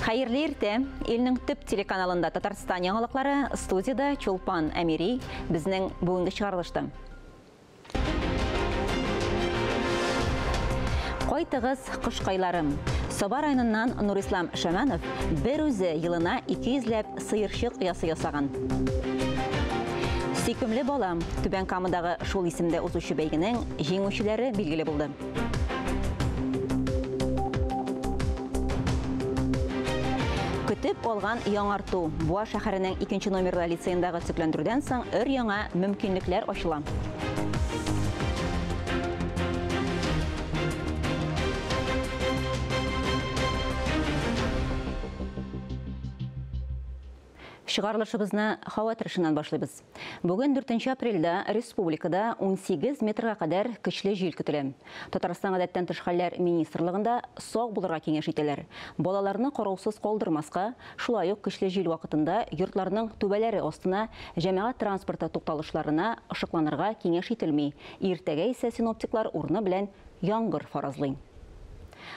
Хайырлы ирте, илнең төп телеканалында Татарстан яңалыклары, студияда Чулпан Әмири безнең бүгенге чыгарылышты. Кайтыгыз кышкайларым. Саба районыннан Нурислам Шаманов бер үзе елына 200ләп сыерчык ясы ясаган. Сөйкемле балам, Түбән Камадагы шул исемдә узучы бәйгенең җиңүчеләре билгеле булды. Көтеп алган яңарту. Буа шәһәренең 2нче номерлы лицейндагы төзекләндерүдән соң өр-яңа мөмкинлекләр ачыла. Чыгарылышыбызны һава тырышынан башлыйбыз. Бүген 4 апрельдә республикада 18 метрга кадәр көчле җил көтелә. Татарстан гадәттән тыш хәлләр министрлыгында сак булырга киңәш итәләр. Балаларны караусыз калдырмаска, шулай ук көчле җил вакытында йортларның түбәләре астына, җәмәгать транспорты тукталышларына ышыкланырга киңәш ителми. Иртәгә исә синоптиклар урыны белән яңгыр фаразлый.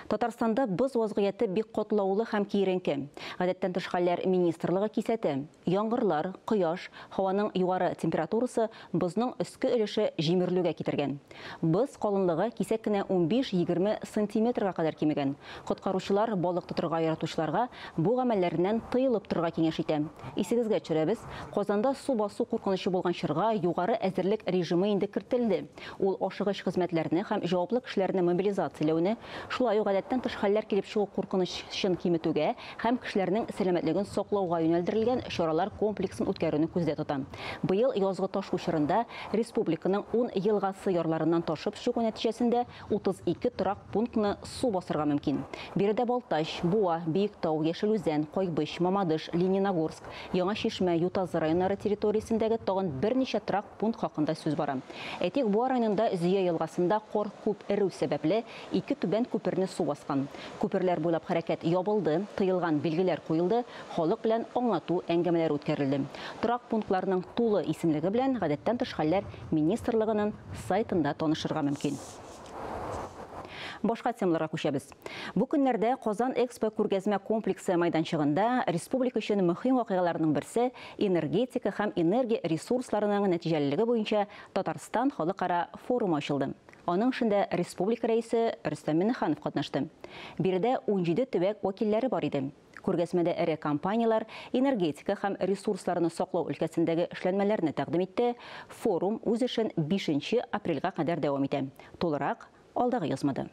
Татарстанда боз вазгыяты бик катлаулы һәм киеренке. Гадәттән тыш хәлләр министрлыгы кисәтә. Яңгырлар, кояш, һаваның югары температурасы бозның өске өлеше җимерлүгә китергән. Боз калынлыгы кисәк кенә 15-20 сантиметрга кадәр кимегән. Коткаручылар балык тотырга яратучыларга бу гамәлләреннән тыелып торырга киңәш итә. Исегезгә төшерәбез, Казанда су басу куркынычы булган чорга югары әзерлек режимы инде кертелде. Ул ашыгыч хезмәтләрне һәм җаваплы кешеләрне мобилизацияләүне, шулай ук гадәттән тыш хәлләр килеп чыгу куркынычын киметүгә һәм кешеләрнең сәламәтлеген саклауга юнәлдерелгән чаралар комплексын үткәрүне күздә тота. Быел язгы ташу чорында республиканың 10 елгасы ярларыннан ташып чыгу нәтиҗәсендә 32 торак пунктны су басырга мөмкин. Биредә Балтач, Буа, Биектау, Яшелүзән, Кайбыш, Мамадыш, Лениногорск, Яңа Шишмә, Ютазы районнары территориясендәге тагын берничә торак пункт хакында сүз бара. Әйтик, Буа районында Зөя елгасында кар күп эрү сәбәпле 2 түбән күперне су баскан. Күперләр буйлап хәрәкәт ябылды, тыелган билгеләр куелды, халык белән аңлату әңгәмәләре үткәрелде. Торак пунктларның тулы исемлеге белән гадәттән тыш хәлләр министрлыгының сайтында танышырга мөмкин. Башка темаларга күчәбез. Бу көннәрдә Казан Экспо күргәзмә комплексы майданчыгында республика өчен мөһим вакыйгаларның берсе энергетика һәм энергия ресурсларының нәтиҗәлелеге буенча Татарстан халыкара форумы ачылды. Аның эчендә республика рәисе Рөстәм Миңнеханов катнашты. Биредә 17 төбәк вәкилләре бар иде. Күргәзмәдә эре компаниялар энергетика һәм ресурсларны саклау өлкәсендәге эшләнмәләрне тәкъдим итте. Форум үз эшен 5 апрельгә кадәр дәвам итә. Тулырак алдагы язмада.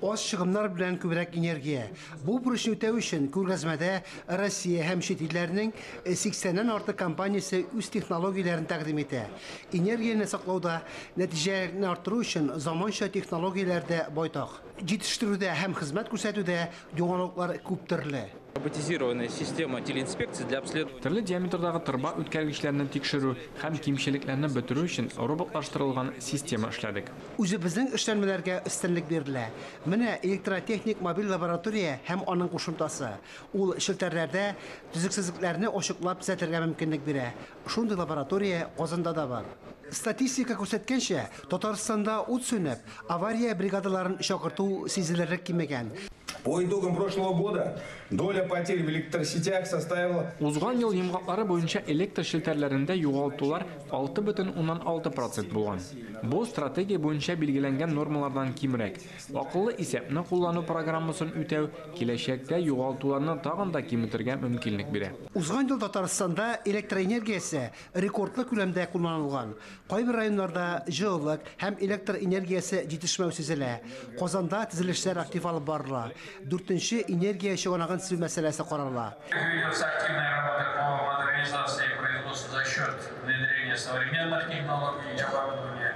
Аз чыгымнар белән күбрәк энергия. Бу бурычны үтәү өчен күргәзмәдә Россия һәм чит илләрнең 80-ннән артык компаниясе үз технологияләрен тәкъдим итә. Энергияне саклауда нәтиҗәне арттыру өчен заманча технологияләрдә байтак. Җитештерүдә һәм хезмәт күрсәтүдә яңалыклар күп төрле. Роботизированная система телеинспекции для обследования. Төрле диаметрдагы торба үткәргечләрне тикшерү һәм кимчелекләрне бетерү өчен роботлаштырылган система эшләдек. Үзебезнең эшләнмәләргә өстенлек бирелә. Менә электротехник мобиль лаборатория һәм аның кушымтасы. Ул шелтәрләрдә төзексезлекләрне ачыклап төзәтергә мөмкинлек бирә. Шундый лаборатория Казанда да бар. Статистика күрсәткәнчә, Татарстанда ут сөнеп, авария бригадаларын чакырту сизелерлек кимегән. По итогам прошлого года доля потерь в электросетях составила... Узган ел йомгаклары буенча электр шелтәрләрендә югалтулар 6,6% булган. Бу стратегия буенча билгеләнгән нормалардан кимрәк. Акыллы исәпне куллану программасын үтәү киләчәктә югалтуларны тагын да киметергә мөмкинлек бирә. Узган ел Татарстанда электроэнергиясе рекордлы күләмдә кулланылган. Кайбер районнарда җылылык һәм электр энергиясе җитешмәү сизелә. Казанда төзелешләр актив алып барыла. 4-нче энергия чыганагын төзү мәсьәләсе карала. Ведется активная работа по модернизации производства за счет внедрения современных технологий и оборудования.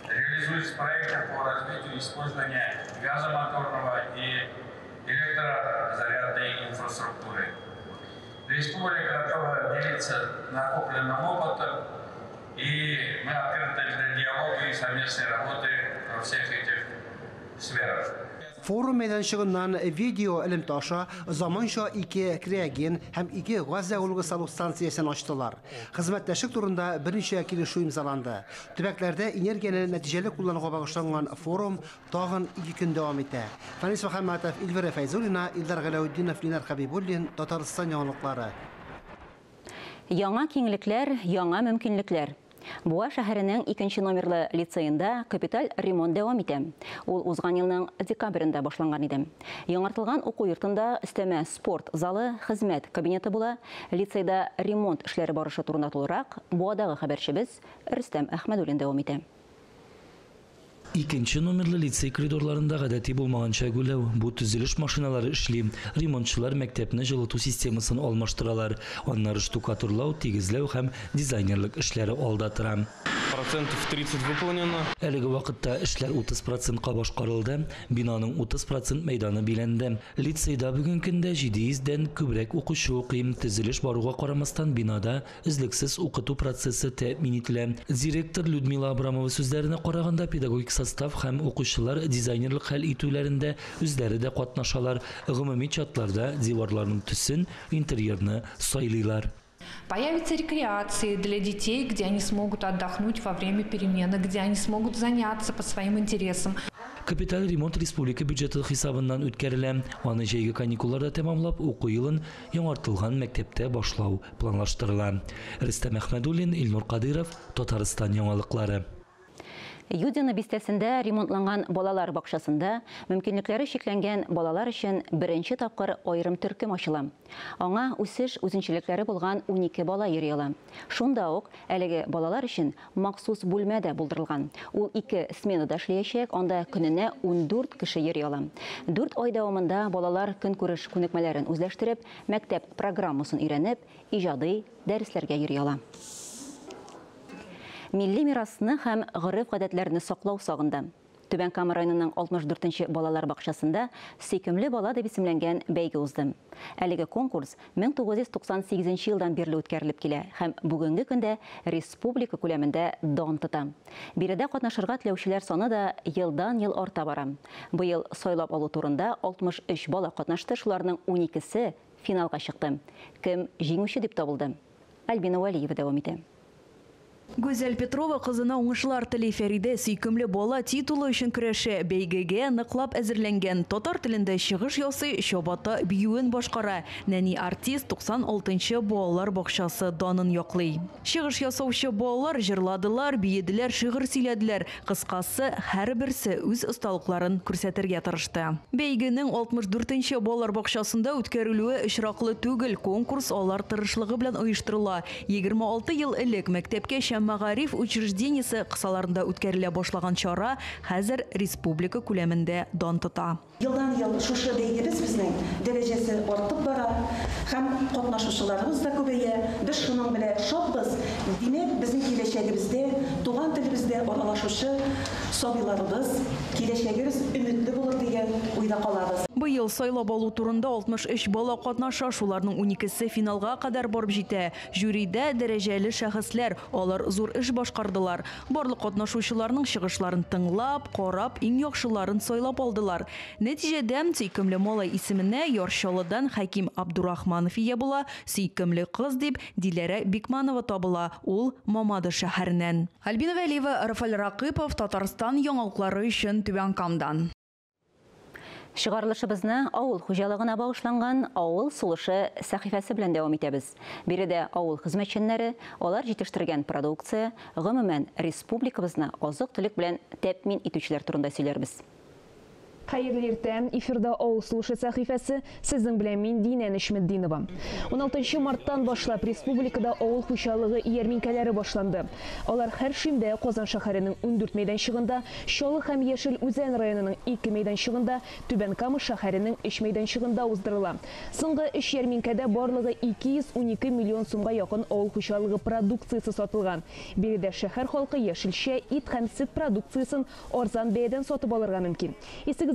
Реализуется проекты по развитию использования газомоторного и электрозарядной инфраструктуры. Республика готова делиться накопленным опытом, и мы открыты для диалога и совместной работы во всех этих сферах. Форум мәйданчыгыннан видео элемташа, заманча 2 криоген һәм 2 газ зәгылгы салу станциясын ачтылар. Хезмәттәшлек турында берничә килешү имзаланды. Төбәкләрдә энергияне нәтиҗәле куллануга багышланган форум тагын 2 көн дәвам итә. Фанис Мөхәммәтов, Илвира Файзуллина, Илдар Галәүддинов, Линар Хәбибуллин, Татарстан яңалыклары. Яңа киңлекләр, яңа мөмкинлекләр. Буа шәһәренең 2 номерлы лицейында капиталь ремонт дәвам итә. Ул узган елның декабрендә башланган иде. Яңартылган уку йортында өстәмә спорт залы, хезмәт кабинеты була. Лицейда ремонт эшләре барышы турында тулырак Буадагы хәбәрчебез Рөстәм Әхмәдуллин дәвам итә. 2 номерлы лицей коридорларында гадәти булмаганча гүләү. Бу төзелеш машиналары эшли. Ремонтчылар мәктәпне җылыту системасын алмаштыралар. Аннары штукатурлау, тигезләү һәм дизайнерлык эшләре алда тора. 30% выполнено. Әлеге вакытта эшләр 30%ка башкарылды. Бинаның 30% мәйданы биләнде. Лицейда бүген көндә 700дән күбрәк укучы укый. Төзелеш баруга карамастан бинада үзлексез укыту процессы тәэмин ителә. Директор Людмила Абрамова сүзләренә караганда педагогик состав һәм укучылар дизайнерлык хәл итүләрендә үзләре дә катнашалар. Гомуми чатларда диварларның төсен, интерьерны сайлыйлар. Появятся рекреации для детей, где они смогут отдохнуть во время перемены, где они смогут заняться по своим интересам. Капиталь ремонт республика бюджеты хисабыннан үткәрелә. Аны җәйге каникулларда тәмамлап, уку елын яңартылган мәктәптә башлау планлаштырыла. Рөстәм Әхмәдуллин, Илнур Кадыров, Татарстан яңалыклары. Юдина бистәсендә ремонтланган балалар бакчасында мөмкинлекләре шикләнгән балалар өчен беренче тапкыр аерым төркем ачыла. Аңа үсеш үзенчәлекләре булган 12 бала йөри ала. Шунда ук әлеге балалар өчен махсус бүлмә дә булдырылган. Ул 2 сменада эшләячәк, анда көненә 14 кеше йөри ала. 4 ай дәвамында балалар көнкүреш күнекмәләрен үзләштереп, мәктәп программасын өйрәнеп, иҗади дәресләргә йөри ала. Милли мирасны һәм гореф-гадәтләрне саклау сагында. Түбән Кама районының 64-нче балалар бакчасында сөйкемле бала дип исемләнгән бәйге узды. Әлеге конкурс 1998 елдан бирле үткәрелеп килә һәм бүгенге көндә республика күләмендә дан тота. Биредә катнашырга теләүчеләр саны да елдан-ел арта бара. Быел сайлап алу турында 63 бала катнашты, шуларның 12се финалга чыкты. Кем җиңүче дип табылды? Альбина Валиева дәвам итә. Гүзәл Петрова кызына уңышлар теләй. Фәридә сөйкемле бала титулы өчен көрәшә. Бәйгегә ныклап әзерләнгән. Татар телендә чыгыш ясый, чабата биюен башкара. Нәни артист 96-нчы балалар бакчасы данын яклый. Чыгыш ясаучы балалар җырладылар, биеделәр, шигырь сөйләделәр. Кыскасы, һәрберсе үз осталыкларын күрсәтергә тырышты. Бәйгенең 64-нчы балалар бакчасында үткәрелүе очраклы түгел. Конкурс алар тырышлыгы белән оештырыла. 26 ел элек мәктәпкә Мәгариф учреждениесе кысаларында үткәрелә башлаган чара хәзер республика күләмендә дан тота. Елдан-ел шушы бәйгебез безнең дәрәҗәсе артып бара һәм катнашучыларыбыз да күбәя. Без шуның белән шатбыз. Димәк, безнең киләчәгебездә, туган телебездә аралашучы сабыйларыбыз киләчәгебез өметле булыр дигән уйда калабыз. Быел сайлап алу турында 63 бала катнаша, шуларның 12се финалга кадәр барып җитә. Жюридә дәрәҗәле шәхесләр, алар зур эш башкардылар. Барлык катнашучыларның чыгышларын тыңлап, карап, иң яхшыларын сайлап алдылар. Нәтиҗәдә сөйкемле малай исеменә Яршалыдан Хәким Абдурахманов ия була, сөйкемле кыз дип Диләрә Бикманова табыла. Ул Мамады шәһәреннән. Альбина Вәлиева, Рафаль Ракыпов, Татарстан яңалыклары өчен Түбән Камдан. Шыгарлышыбызны авыл хуҗалыгына багышланган авыл сулышы сәхифәсе белән дәвам итәбез. Биредә авыл хезмәтчәннәре, алар җитештергән продукция, гомумән республикабызны азык-төлек белән тәэмин итүчеләр турында сөйләрбез. Хәерле иртә, эфирда авыл сулышы сәхифәсе, сезнең белән мин Динә Нишметдинова. 16 марттан башлап республикада авыл хуҗалыгы ярминкәләре башланды. Алар һәр шимдә Казан шәһәренең 14 мәйданчыгында, Чаллы һәм Яшел Үзән районының 2 мәйданчыгында, Түбән Кама шәһәренең 3 мәйданчыгында уздырыла. Соңгы 3 ярминкәдә барлыгы 212 миллион сумга якын авыл хуҗалыгы продукциясе сатылган. Биредә шәһәр халкы яшелчә, ит һәм сөт продукциясын арзан бәядән сатып алырга мөмкин.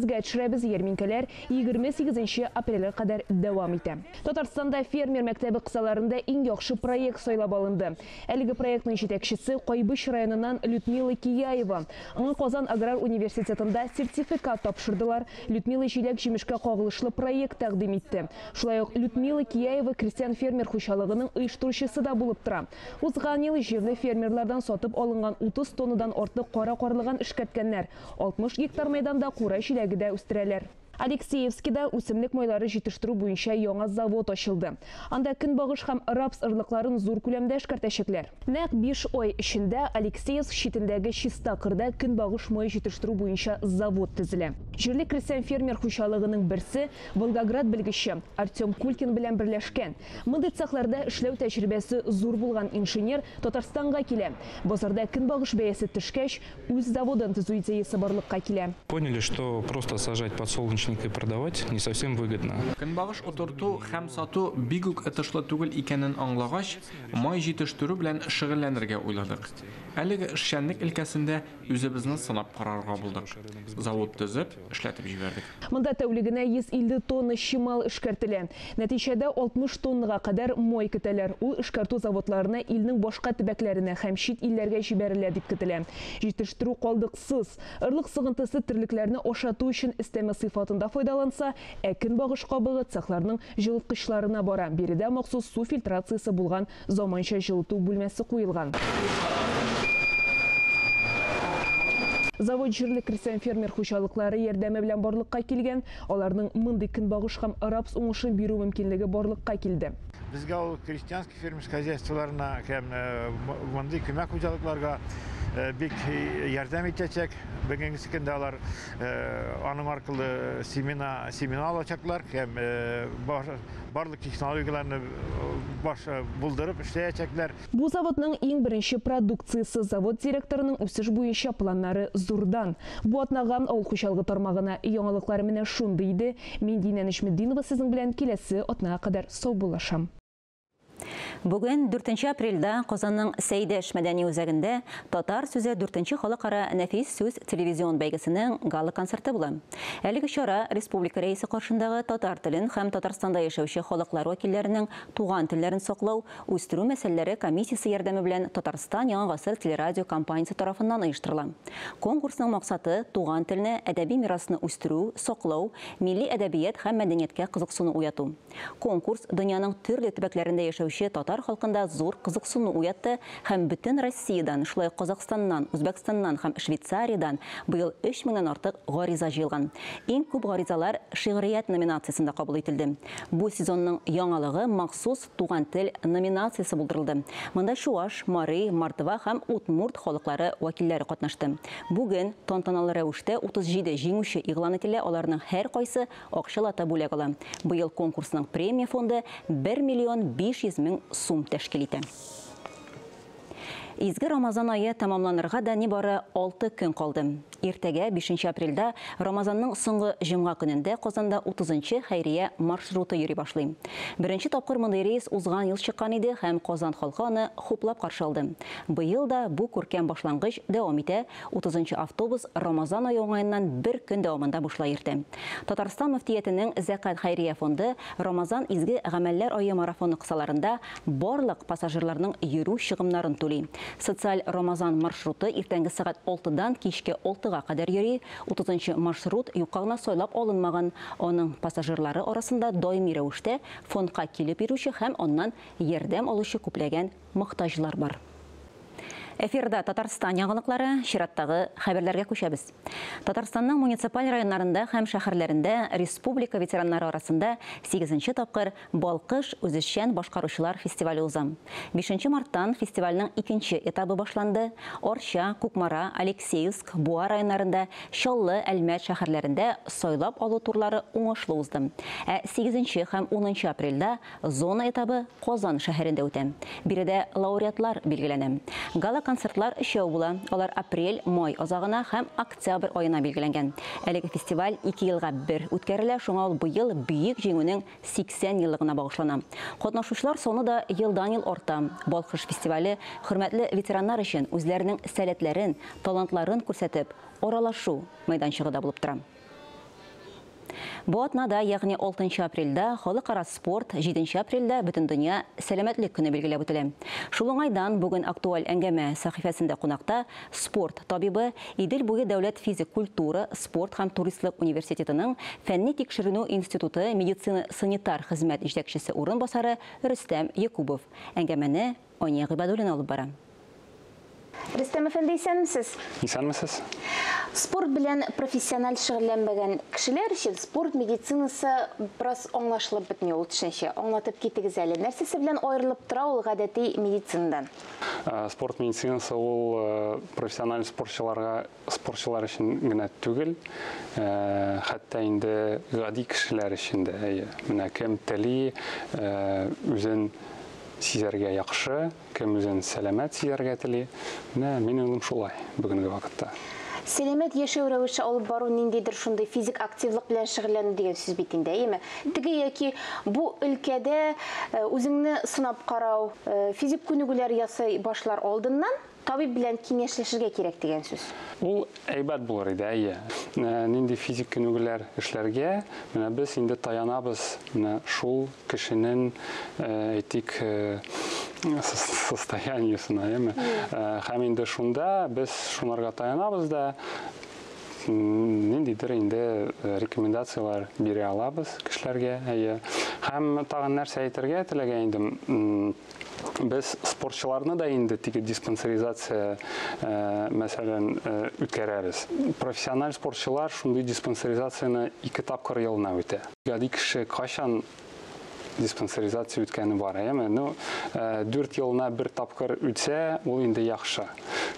күзгә төшерәбез, ярминкәләр 28 апрельгә кадәр дәвам итә. Татарстанда фермер мәктәбе кысаларында иң яхшы проект сайлап алынды. Әлеге проектның җитәкчесе Кайбыш районыннан Людмила Кияева. Аңа Казан аграр университетында сертификат тапшырдылар. Людмила җиләк-җимешкә кагылышлы проект тәкъдим итте. Шулай ук Людмила Кияева крестьян-фермер хуҗалыгының оештыручысы да булып тора. Узган ел җирле фермерлардан сатып алынган 30 тоннадан артык кара карлыган эшкәрткәннәр 60 гектар мәйданда кура җиләге дә үстерәләр. Алексеевскида үсемлек майлары җитештерү буенча яңа завод ачылды. Анда көнбагыш һәм рапс ырлыкларын зур күләмдә эшкәртәчәкләр. Нәкъ 5 ай эчендә Алексеевск читендәге Чистакырда көнбагыш май җитештерү буенча завод төзелә. Җирле крестьян-фермер хуҗалыгының берсе Волгоград белгече Артем Кулькин белән берләшкән. Мондый цехларда эшләү тәҗрибәсе зур булган инженер Татарстанга килә. Базарда көнбагыш бәясе төшкәч, үз заводын төзү идеясе барлыкка килә. Поняли, что просто сажать подсолнечник и продавать не совсем выгодно. Көнбагыш утырту һәм сату бик үк отышлы түгел икәнен аңлагач, май җитештерү белән шөгыльләнергә уйладык. Әлеге эшчәнлек өлкәсендә үзебезне сынап карарга булдык. Завод төзеп, эшләтеп җибәрдек. Монда тәүлегенә 150 тонна чимал эшкәртелә. Нәтиҗәдә 60 тоннага кадәр май көтәләр. Ул эшкәртү заводларына илнең башка төбәкләренә һәм чит илләргә җибәрелә дип көтелә. Җитештерү калдыксыз. Ырлык сыгынтысы терлекләрне ашату өчен өстәмә сыйфатында файдаланса, көнбагыш кабыгы цехларның җылыткычларына бара. Биредә махсус су фильтрациясе булган заманча җылыту бүлмәсе куелган. Завод җирле крестьян-фермер хуҗалыклары ярдәме белән барлыкка килгән. Аларның мондый көнбагыш һәм рапс уңышын бирү мөмкинлеге барлыкка килде. Безгә ул крестьянский фермерский хозяйстволарына һәм мондый күмәк хуҗалыкларга бик ярдәм итәчәк. Бүгенге көндә алар аның аркылы семена алачаклар һәм барлык технологияларны булдырып эшләячәкләр. Бу заводның иң беренче продукциясе. Завод директорының үсеш буенча планнары зурдан. Бу атнаган авыл хуҗалыгы тармагына яңалыклар менә шундый иде. Мин Динә Нишметдинова сезнең белән киләсе атнага кадәр сау булашам. Бүген 4 апрельдә Казанның Сәйдәш мәдәни үзәгендә татар сүзе 4-нче халыкара нәфис сүз телевизион бәйгесенең гала концерты була. Әлеге чара республика рәисе каршындагы татар телен һәм Татарстанда яшәүче халыклар вәкилләренең туган телләрен саклау, үстерү мәсьәләләре комиссиясе ярдәме белән Татарстан яңа гасыр телерадио компаниясе тарафыннан оештырыла. Конкурсның максаты туган телне, әдәби мирасны үстерү, саклау, милли әдәбият һәм мәдәнияткә кызыксыну уяту. Конкурс дөньяның төрле төбәкләрендә яшәүче татар халкында зур кызыксыну уятты һәм бөтен Россиядан, шулай Казакъстаннан, Үзбәкстаннан һәм Швейцариядән быел 3000-нән артык гариза җыелган. Иң күп гаризалар шигърият номинациясендә кабул ителде. Бу сезонның яңалыгы махсус туган тел номинациясе булдырылды. Монда Чуаш, Мари, Мордва һәм Удмурт халыклары вәкилләре катнашты. Бүген тантаналы рәвештә 37 җиңүче игълан ителә, аларның һәр кайсы акчалата бүләк ала. Быел конкурсның премия фонды 1 500 000 сум тәшкил итә. Изге Рамазан айы тамамланырга да нибары 6 көн калды. Иртәгә 5 апрельдә Рамазанның соңгы җомга көнендә Казанда 30-нчы хәйрия маршруты йөри башлый. Беренче тапкыр мондый рейс узган ел чыккан иде һәм Казан халкы аны хуплап каршы алды. Быел да бу күркәм башлангыч дәвам итә. 30-нчы автобус Рамазан ае уңаеннан 1 көн дәвамында бушлай иртә. Татарстан мөфтиятенең Зәкат хәйрия фонды Рамазан изге гамәлләр ае марафоны кысаларында барлык пассажирларның йөрү чыгымнарын түли. Социаль Рамазан маршруты иртәнге сәгать 6-дан кичке 6-га кадәр йөри. 30-нчы маршрут юкка сайлап алынмаган. Аның пассажирлары арасында даими рәвештә фондка килеп йөрүче һәм аннан ярдәм алучы күпләгән мохтаҗлар бар. Эфирда Татарстан яңалыклары, чираттагы хәбәрләргә күчәбез. Татарстанның муниципаль районнарында һәм шәһәрләрендә республика ветераннары арасында 8-нче тапкыр Балкыш үзешчән башкаручылар фестивале уза. 5 марттан фестивальнең 2-нче этабы башланды. Орча, Кукмара, Алексеевск, Буа районнарында, Чаллы, Әлмәт шәһәрләрендә сайлап алу турлары уңышлы узды. 8 һәм 10 апрельдә зона этабы Казан шәһәрендә үтә. Биредә лауреатлар билгеләнә. Гала концертлар өчәү була. Алар апрель, май азагына һәм октябрь аена билгеләнгән. Әлеге фестиваль 2 елга бер үткәрелә, шуңа ул быел бөек җиңүнең 80 еллыгына багышлана. Катнашучылар саны да елдан-ел арта. Балкыш фестивале хөрмәтле ветераннар өчен үзләренең сәләтләрен, талантларын күрсәтеп, оралашу мәйданчыгы да булып тора. Бу атнада, ягъни 6 апрельдә халыкара спорт, 7 апрельдә бөтен дөнья сәламәтлек көне билгеләп үтелә. Шул уңайдан бүген актуаль әңгәмә сәхифәсендә кунакта спорт табибы, Идел буе дәүләт физик культура, спорт һәм туристлык университетының фәнни тикшеренү институты медицина санитар хезмәт җитәкчесе урынбасары Рөстәм Якубов. Әңгәмәне Ания Гыйбадуллина алып бара. Рөстәм әфәнде, исәнмесез? Исәнмесез. Спорт белән профессиональ шөгыльләнмәгән кешеләр өчен спорт медицинасы бераз аңлашылып бетми ул төшенчә. Аңлатып китегез әле. Нәрсәсе белән аерылып тора ул гадәти медицинадан? Спорт медицинасы ул профессиональ спортчылар өчен генә түгел, хәтта инде гади кешеләр өчен дә. Менә кем тели үзен сизәргә яхшы, кем үзен сәламәт сизәргә тели. Мин уйлыйм шулай бүгенге вакытта. Сәламәт яшәү рәвеше алып бару ниндидер шундый физик активлык белән шөгыльләнү дигән сүз бит инде, әйеме? Теге яки бу өлкәдә үзеңне сынап карау, физик күнегүләр ясый башлар алдыннан табиб белән киңәшләшергә кирәк дигән сүз. Ул әйбәт булыр иде, әйе. Нинди физик күнегүләр эшләргә, менә без инде таянабыз, менә шул кешенең әйтик состояниесына, әйеме? Һәм инде шунда без шунарга таянабыз да ниндидер инде рекомендациялар бирә алабыз кешеләргә, әйе. Һәм тагын нәрсә әйтергә теләгән идем. Без спортчыларны да инде тиге диспансеризация мәсәлән үткәрәбез. Профессиональ спортчылар шундый диспансеризацияны 2 тапкыр елына үтә. Гади кеше качан диспансеризация үткәне бар, әйеме? 4 елына 1 тапкыр үтсә, ул инде яхшы.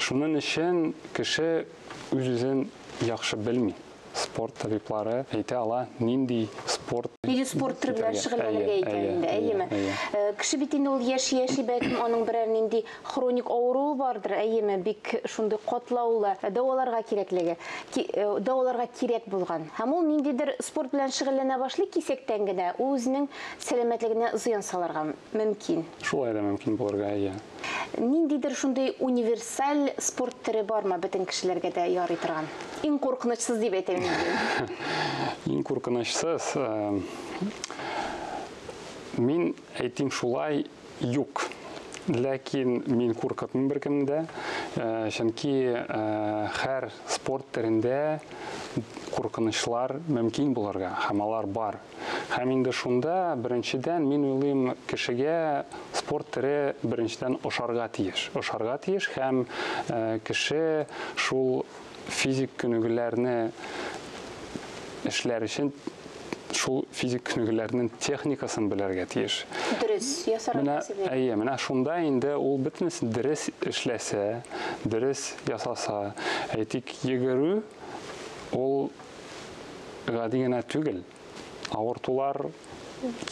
Шуның өчен кеше үзен яхшы белми. Спорт табиблары әйтә ала, нинди спорт спорт төре белән шөгыльләнергә икән, әйеме? Кеше бит инде ул яши бәлкем аның берәр нинди хроник авыруы бардыр, әйеме? Бик шундый катлаулы дәваларга кирәклеге, дәваларга кирәк булган. Һәм ул ниндидер спорт белән шөгыльләнә башлый кисәктән генә, ул үзенең сәламәтлегенә зыян салырга мөмкин. Шулай да мөмкин булырга, әйе. Ниндидер шундый универсаль спорт төре бармы бөтен кешеләргә дә ярый торган? Иң куркынычсыз дип әйтәм. Иң куркынычсыз мин әйтим шулай юк. Ләкин мин куркытмыйм беркемдә, чөнки һәр спорт төрендә куркынычлар мөмкин булырга, һәм алар бар. Һәм инде шунда беренчедән мин уйлыйм кешегә спорт төре беренчедән ошарга тиеш. Ошарга тиеш һәм кеше шул физик күнегүләрне эшләр өчен шул физик күнегүләрнең техникасын белергә тиеш. Дөрес, ясарга тиеш. Әйе, менә шунда инде ул бөтенесе дөрес эшләсә, дөрес ясаса, әйтик, йөгерү ул гади генә түгел. Авыртулар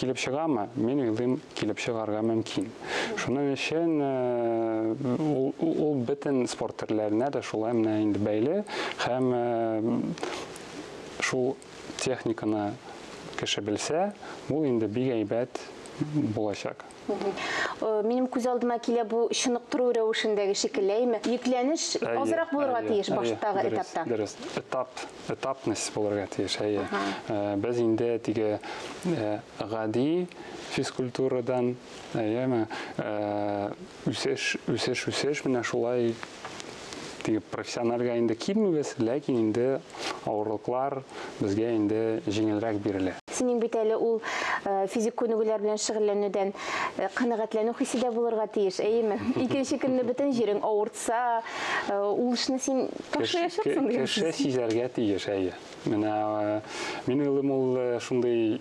килеп чыгамы? Мин уйлыйм, килеп чыгарга мөмкин. Шуның өчен ул бөтен спорт төрләренә дә шулай менә инде бәйле, һәм шул техниканы кеше белсә, ул инде бик әйбәт булачак. Минем күз алдыма килә бу чыныктыру рәвешендәге шикелле, йөкләнеш азрак булырга тиеш баштагы этапта. Дөрес, этапность булырга тиеш, әйе. Без инде тиге гади физкультурадан, әйеме, үсеш менә шулай тиге профессиональга инде килмибез, ләкин инде авырлыклар безгә инде җиңелрәк бирелә. Синең бит әле ул физик күнегүләр белән шөгыльләнүдән канәгатьләнү хисе дә булырга тиеш, әйеме? Икенче көнне бөтен җирең авыртса, ул эшне син ташлаячаксың дигән. Кеше сизәргә тиеш, әйе. Менә мин уйлыйм, ул шундый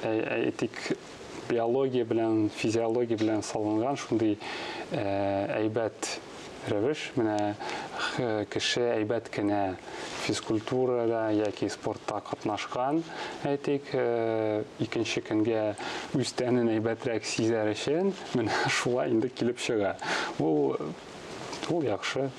әйтик биология белән, физиология белән салынган шундый әйбәт рәвеш, менә кеше әйбәт кенә физкультурада яки спортта катнашкан, әйтик, икенче көнгә үз тәнен әйбәтрәк сизәр өчен, менә шулай инде килеп чыга. Ул яхшы.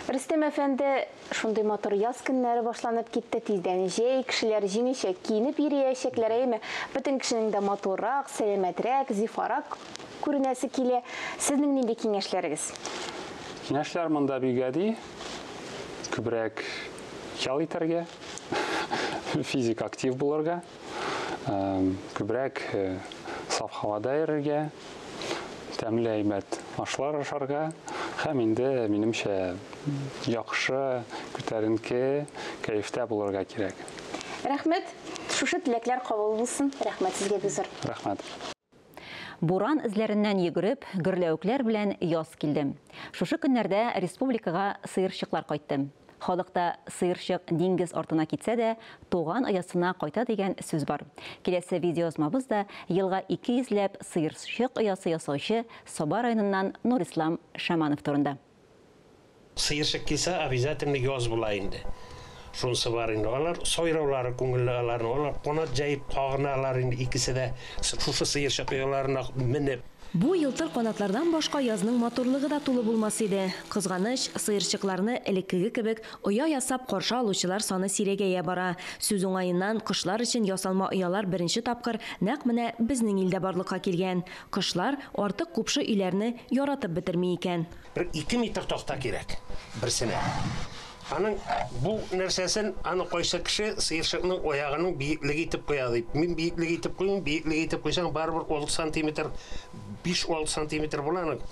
Рөстәм әфәнде, шундый мотор яз көннәре башланып китте, тиздән җәй, кешеләр җиңелчә киенеп йөриячәкләр, әйеме? Бөтен кешенең дә моторрак, сәламәтрәк, зифарак күренәсе килә. Сезнең нинди киңәшләрегез? Киңәшләр монда бик гади, күбрәк ял итәргә. физик актив булырга, күбрәк саф һавада йөрергә, тәмле әйбәт ашлар ашарга, һәм инде минемчә яхшы, күтәренке, кәефтә булырга кирәк. Рәхмәт. Шушы теләкләр кабул булсын. Рәхмәт сезгә бизер. Рәхмәт. Буран эзләреннән йөгереп, гөрләүкләр белән яз килде. Шушы көннәрдә республикага сыерчыклар кайтты. Халыкта сыерчык диңгез артына китсә дә, туган оясына кайта дигән сүз бар. Киләсе видеоязмабызда елга 200ләп сыерчык оясы ясаучы Саба районыннан Нурислам Шаманов турында. Сыерчык килсә, обязательно яз була инде. Шунсы бар инде. Алар сойраулары күңелле аларны, алар канат җәеп кагыналар инде икесе дә шушы сыерчык ояларына менеп. Бу елтыр канатлардан башка язның моторлыгы да тулы булмас иде. Кызганыч, сыерчыкларны элеккеге кебек оя ясап каршы алучылар саны сирәгәя бара. Сүз уңаеннан кышлар өчен ясалма оялар беренче тапкыр нәкъ менә безнең илдә барлыкка килгән. Кышлар артык күпше өйләрне яратып бетерми икән. 2 метр тохта кирәк берсенә. Аның бу нәрсәсен аны кайсы кеше сыерчыкның аягының биеклеге итеп куя дип. Мин биеклеге итеп куймын, биеклеге итеп куйсаң барыбер 10 сантиметр, 5-6 сантиметр була аның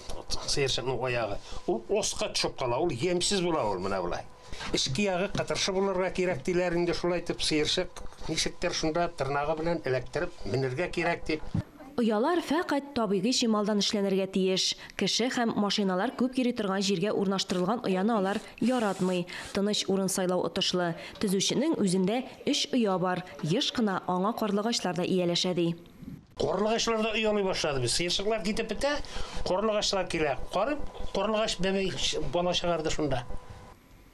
сыерчыкның аягы. Ул оска төшеп кала, ул ямсыз була ул менә булай. Ишки ягы катыршы булырга кирәк диләр инде шулай итеп сыерчык ничектер шунда тырнагы белән эләктереп менергә кирәк дип. Оялар фәкать табигый шималдан эшләнергә тиеш. Кеше һәм машиналар күп йөри торган җиргә урнаштырылган ояны алар яратмый. Тыныч урын сайлау отышлы. Төзүченең үзендә 3 оя бар. Еш кына аңа карлыгачлар да ияләшә ди. Карлыгачлар да уялый башлады. Сыерчыклар китеп бетә, карлыгачлар килә. Карып, карлыгач бәбәй бала чыгарды шунда.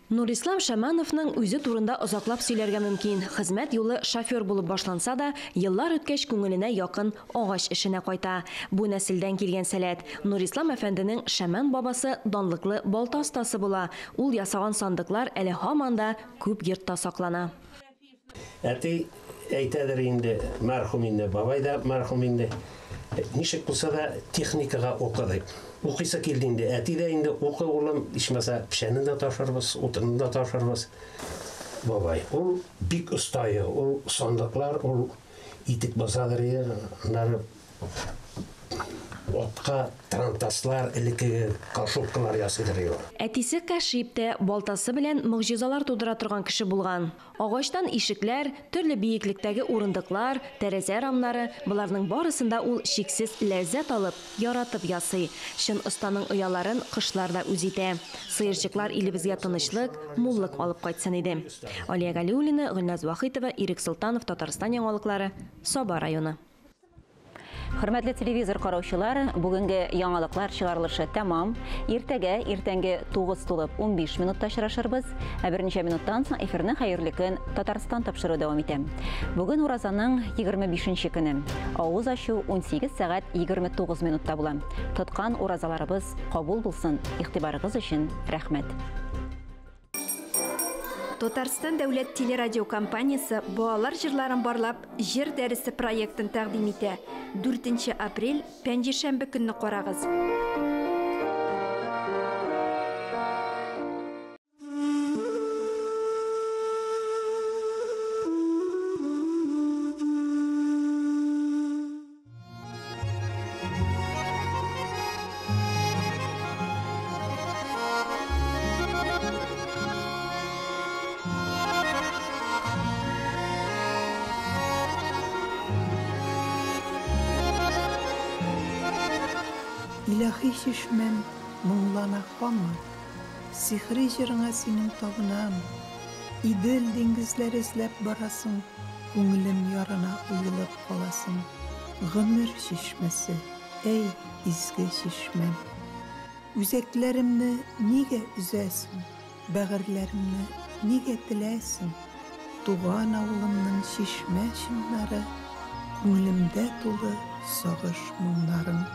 Нурислам Шамановның үзе турында озаклап сөйләргә мөмкин. Хезмәт юлы шофер булып башланса да, еллар үткәч күңеленә якын агач эшенә кайта. Бу нәселдән килгән сәләт. Нурислам әфәнденең Шаман бабасы данлыклы балта остасы була. Ул ясаган сандыклар әле һаман да күп йортта саклана. Әти әйтәдер инде, мәрхүм инде, бабай да мәрхүм инде. Ничек булса да техникага укыды. Укыйсы килде инде. Әти дә инде укы улым, ичмаса пешәнен дә ташырбыз, утын да ташырбыз. Бабай, ул бик остайы, ул сандыклар, ул итек басадыр, нары отка трантаслар, элекке кашупкалар ясыйдыр. Әтисе Кашип тә балтасы белән мөгҗизалар тудыра торган кеше булган. Агачтан ишекләр, төрле биеклектәге урындыклар, тәрәзә рамнары, буларның барысында ул шиксез ләззәт алып, яратып ясый. Шын останың ояларын кышларда үз итә. Сыерчыклар илебезгә тынычлык, муллык алып кайтсын иде. Алия Галиуллина, Гөлназ Вахитова, Ирек Султанов, Татарстан яңалыклары, Саба районы. Хөрмәтле телевизор караучылар, бүгенге яңалыклар чыгарылышы тәмам. Иртәнге 9 тулып 15 минутта очрашырбыз. Берничә минуттан соң эфирне хәерле көн Татарстан тапшыру дәвам итә. Бүген Уразаның 25нче көне. Авыз ачу 18 сәгать 29 минутта була. Тоткан уразаларыбыз кабул булсын. Игътибарыгыз өчен рәхмәт. Татарстан дәүләт телерадио компаниясе балалар җырларын барлап җыр дәресе проектын тәкъдим итә. 4 апрель пәнҗешәмбе көнне карагыз. Илаһи шишмәм, моңлана һаман, сихри җырыңа синең табынам. Идел диңгезләр эзләп барасың, күңелем ярына уелып каласың. Гомер шишмәсе, эй изге шишмәм. Үзәкләремне нигә үзәсең, бәгырьләремне нигә теләсең? Туган авылымның шишмә шыннары, күңелемдә тулы сагыш моңнарың.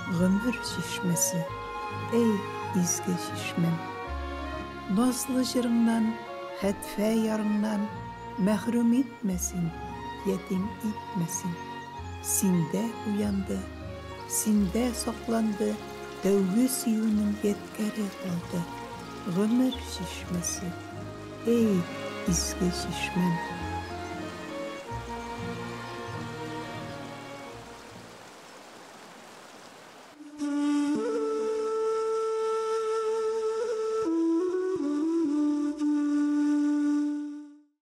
Гомер шишмәсе, эй изге шишмәм. Назлы җырыңнан, хәтфә ярыңнан мәхрүм итмәсен, ятим итмәсен. Синдә уянды, синдә сакланды, тәүге сөюнең яткәре калды. Гомер шишмәсе, эй изге шишмәм.